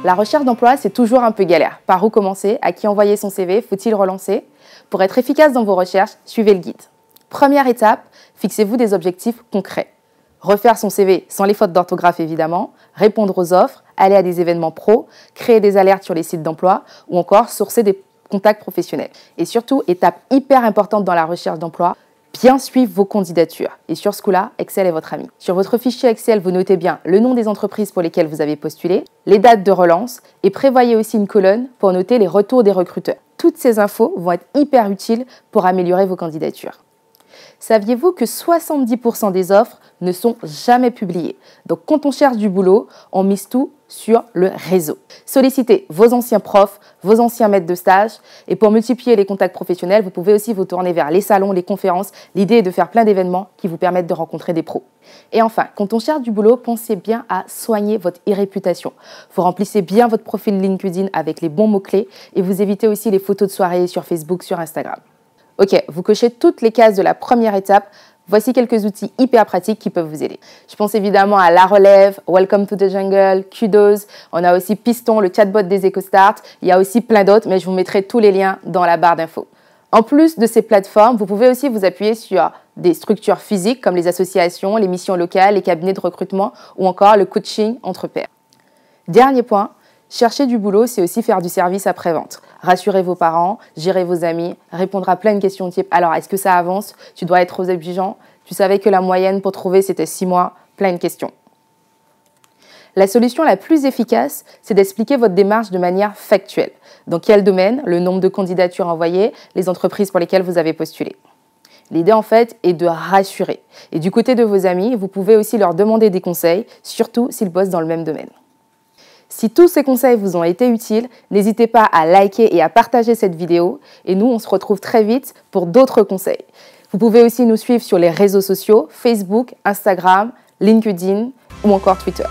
La recherche d'emploi, c'est toujours un peu galère. Par où commencer? À qui envoyer son CV? Faut-il relancer? Pour être efficace dans vos recherches, suivez le guide. Première étape, fixez-vous des objectifs concrets. Refaire son CV sans les fautes d'orthographe évidemment, répondre aux offres, aller à des événements pro, créer des alertes sur les sites d'emploi ou encore sourcer des contacts professionnels. Et surtout, étape hyper importante dans la recherche d'emploi, bien suivre vos candidatures. Et sur ce coup-là, Excel est votre ami. Sur votre fichier Excel, vous notez bien le nom des entreprises pour lesquelles vous avez postulé, les dates de relance et prévoyez aussi une colonne pour noter les retours des recruteurs. Toutes ces infos vont être hyper utiles pour améliorer vos candidatures. Saviez-vous que 70% des offres ne sont jamais publiées? Donc quand on cherche du boulot, on mise tout sur le réseau. Sollicitez vos anciens profs, vos anciens maîtres de stage. Et pour multiplier les contacts professionnels, vous pouvez aussi vous tourner vers les salons, les conférences. L'idée est de faire plein d'événements qui vous permettent de rencontrer des pros. Et enfin, quand on cherche du boulot, pensez bien à soigner votre e-réputation. Vous remplissez bien votre profil LinkedIn avec les bons mots-clés et vous évitez aussi les photos de soirée sur Facebook, sur Instagram. Ok, vous cochez toutes les cases de la première étape. Voici quelques outils hyper pratiques qui peuvent vous aider. Je pense évidemment à La Relève, Welcome to the Jungle, Kudos. On a aussi Piston, le chatbot des EcoStart. Il y a aussi plein d'autres, mais je vous mettrai tous les liens dans la barre d'infos. En plus de ces plateformes, vous pouvez aussi vous appuyer sur des structures physiques comme les associations, les missions locales, les cabinets de recrutement ou encore le coaching entre pairs. Dernier point, chercher du boulot, c'est aussi faire du service après-vente. Rassurer vos parents, gérer vos amis, répondre à plein de questions type « Alors, est-ce que ça avance? Tu dois être trop exigeant? Tu savais que la moyenne pour trouver, c'était 6 mois ?» Plein de questions. La solution la plus efficace, c'est d'expliquer votre démarche de manière factuelle. Dans quel domaine, le nombre de candidatures envoyées, les entreprises pour lesquelles vous avez postulé. L'idée, en fait, est de rassurer. Et du côté de vos amis, vous pouvez aussi leur demander des conseils, surtout s'ils bossent dans le même domaine. Si tous ces conseils vous ont été utiles, n'hésitez pas à liker et à partager cette vidéo. Et nous, on se retrouve très vite pour d'autres conseils. Vous pouvez aussi nous suivre sur les réseaux sociaux, Facebook, Instagram, LinkedIn ou encore Twitter.